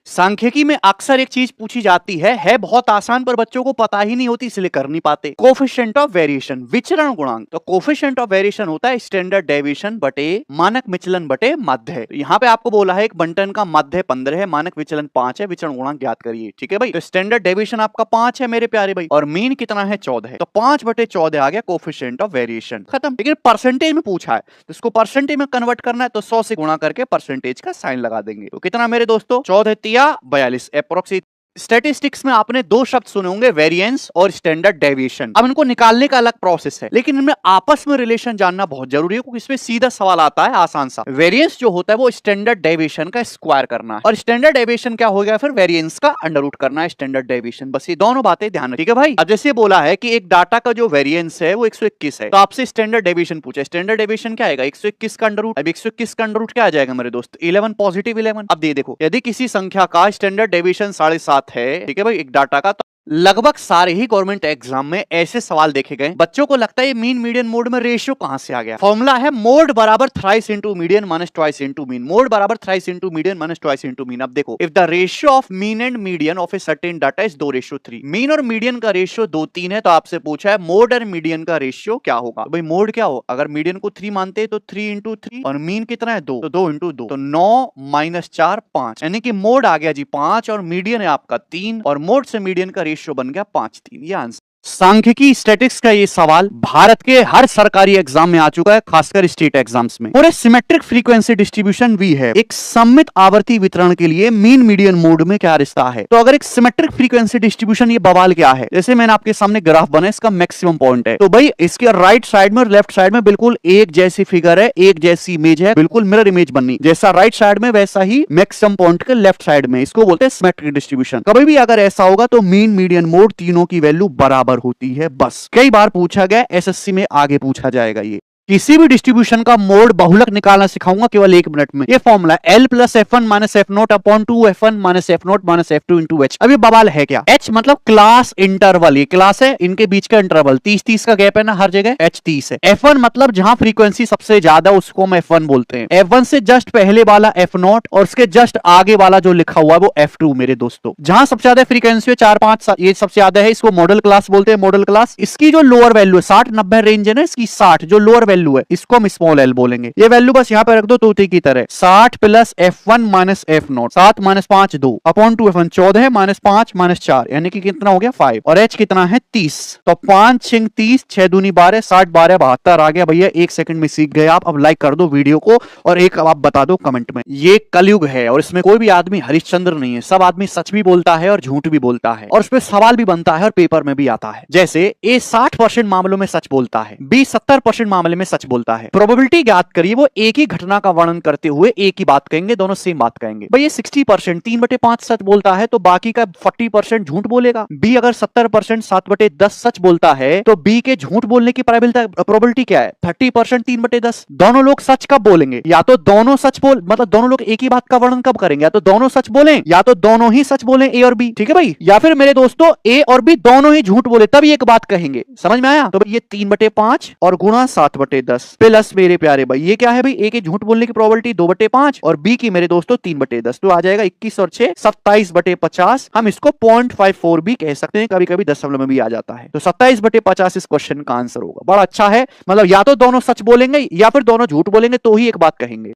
सांख्यिकी में अक्सर एक चीज पूछी जाती है बहुत आसान पर बच्चों को पता ही नहीं होती इसलिए कर नहीं पाते। कोफिशिएंट ऑफ वेरिएशन, विचरण गुणांक। तो कोफिशिएंट ऑफ वेरिएशन होता है स्टैंडर्ड डेविएशन बटे मानक विचलन बटे मध्य। यहाँ पे आपको बोला है एक बंटन का मध्य 15 है, मानक विचलन 5 है, विचरण गुणांक ज्ञात करिए। ठीक है भाई, तो स्टैंडर्ड डेविएशन आपका 5 है मेरे प्यारे भाई, और मीन कितना है 14 है, तो 5 बटे 14 आ गया कोफिशिएंट ऑफ वेरिएशन, खत्म। लेकिन परसेंटेज में पूछा है तो इसको परसेंटेज में कन्वर्ट करना है, तो 100 से गुणा करके परसेंटेज का साइन लगा देंगे। तो कितना मेरे दोस्तों, 14 तिया 42 अप्रोक्सीमेट। स्टैटिस्टिक्स में आपने दो शब्द सुने होंगे, वेरिएंस और स्टैंडर्ड डेविएशन। अब इनको निकालने का अलग प्रोसेस है, लेकिन इनमें आपस में रिलेशन जानना बहुत जरूरी है, क्योंकि इसमें सीधा सवाल आता है आसान सा। वेरिएंस जो होता है वो स्टैंडर्ड डेविएशन का स्क्वायर करना है, और स्टैंडर्ड डेविएशन क्या हो गया फिर वेरिएंस का अंडर रूट करना है स्टैंडर्ड डेविएशन। बस ये दोनों बातें ध्यान रखिएगा भाई। अब जैसे बोला है कि एक डाटा का जो वेरिएंस है वो 121 है, तो आपसे स्टैंडर्ड डेविएशन पूछे, स्टैंडर्ड डेविएशन क्या आएगा 121 का अंडर रूट। अब 121 का अंडर रूट क्या आ जाएगा मेरे दोस्त, 11 पॉजिटिव 11। अब देखो, यदि किसी संख्या का स्टैंडर्ड डेविएशन 7.5 है, ठीक है भाई, एक डाटा का, तो लगभग सारे ही गवर्नमेंट एग्जाम में ऐसे सवाल देखे गए, बच्चों को लगता है मीन मीडियन मोड में रेशियो कहां से आ गया। फॉर्मूला है मोड बराबर thrice into median minus twice into mean, mode बराबर thrice into median minus twice into mean. अब देखो, if the ratio of mean and median of a certain data is 2:3, mean और मीडियन का ratio 2:3 है, तो आपसे पूछा है मोड और मीडियन का रेशियो क्या होगा। तो भाई मोड क्या हो, अगर मीडियन को 3 मानते हैं तो 3 इंटू 3, और मीन कितना है 2, तो 2 इंटू 2, तो 9 माइनस 4 5, यानी कि मोड आ गया जी 5 और मीडियन है आपका 3, और मोड से मीडियन का रेशियो बन गया 5:3। ये आंसर। सांख्यिकी स्टैटिस्टिक्स का ये सवाल भारत के हर सरकारी एग्जाम में आ चुका है, खासकर स्टेट एग्जाम्स में। और सिमेट्रिक फ्रीक्वेंसी डिस्ट्रीब्यूशन भी है, एक सममित आवर्ती वितरण के लिए मीन मीडियन मोड में क्या रिश्ता है। तो अगर एक सिमेट्रिक फ्रीक्वेंसी डिस्ट्रीब्यूशन, ये बवाल क्या है, जैसे मैंने आपके सामने ग्राफ बना, इसका मैक्सिमम पॉइंट है, तो भाई इसके राइट साइड में और लेफ्ट साइड में बिल्कुल एक जैसी फिगर है, एक जैसी इमेज है, बिल्कुल मिरर इमेज बननी, जैसा राइट साइड में वैसा ही मैक्सिमम पॉइंट के लेफ्ट साइड में, इसको बोलते हैं सिमेट्रिक डिस्ट्रीब्यूशन। कभी भी अगर ऐसा होगा तो मीन मीडियन मोड तीनों की वैल्यू बराबर होती है। बस कई बार पूछा गया, एसएससी में आगे पूछा जाएगा। ये किसी भी डिस्ट्रीब्यूशन का मोड बहुलक निकालना सिखाऊंगा केवल 1 मिनट में। ये formula L plus F1 minus F0 upon 2 F1 minus F0 minus F2 into H। अब ये बवाल है क्या, H मतलब क्लास इंटरवल, ये क्लास है, इनके बीच का इंटरवल 30-30 का गैप है ना हर जगह, H 30 है। F1 मतलब जहां फ्रीक्वेंसी सबसे ज्यादा उसको हम F1 बोलते हैं। F1 से जस्ट पहले वाला F0 और उसके जस्ट आगे वाला जो लिखा हुआ है वो F2 मेरे दोस्तों। जहां सबसे ज्यादा फ्रीक्वेंसी 4-5 ये सबसे ज्यादा है, इसको मॉडल क्लास बोलते हैं, मॉडल क्लास। इसकी जो लोअर वैल्यू है 60-90 रेंज है ना, इसकी 60 जो लोअर वैल्यू है, इसको हम स्मॉल एल बोलेंगे। ये वैल्यू बस यहाँ पे रख दो तोते की तरह, 60 plus F1 minus F0, 7 minus 5 2 upon 2 F1, 14 minus 5 minus 4, यानी कि कितना हो गया 5, और H कितना है 30, तो 5 6 30, 6 दूनी 12, 60 12 72 आ गया भैया। 1 सेकंड में सीख गए आप। अब लाइक कर दो वीडियो को, और एक आप बता दो कमेंट में। ये कलयुग है और इसमें कोई भी आदमी हरिश्चंद्र नहीं है, सब आदमी सच भी बोलता है और झूठ भी बोलता है, और उसपे सवाल भी बनता है और पेपर में भी आता है। जैसे A 60% मामलों में सच बोलता है, B 70% मामले में सच बोलता है। प्रोबेबिलिटी ज्ञात करिए, वो एक ही घटना का वर्णन करते हुए एक ही बात कहेंगे, दोनों सेम बात कहेंगे। भाई ये 60% 3/5 सच बोलता है, तो बाकी का 40% झूठ बोलेगा। B अगर 70% 7/10 सच बोलता है, तो B के झूठ बोलने की प्रोबेबिलिटी क्या है 30% 3/10। दोनों लोग सच कब बोलेंगे, या तो दोनों सच बोल, मतलब दोनों लोग एक ही बात का वर्णन कब करेंगे, या तो दोनों सच बोले या तो दोनों ही सच बोले A और B, ठीक है भाई, या फिर मेरे दोस्तों A और B दोनों ही झूठ बोले तब एक बात कहेंगे। समझ में आया। तो भाई ये 3/5 और गुणा 7/10 प्लस मेरे प्यारे भाई ये क्या है भाई, A के झूठ बोलने की प्रोबेबिलिटी 2/5 और B की मेरे दोस्तों 3/10, तो आ जाएगा 21 और 6 27/50। हम इसको 0.54 भी कह सकते हैं, कभी कभी दशमलव में भी आ जाता है, तो 27/50 इस क्वेश्चन का आंसर होगा। बड़ा अच्छा है, मतलब या तो दोनों सच बोलेंगे या फिर दोनों झूठ बोलेंगे तो ही एक बात कहेंगे।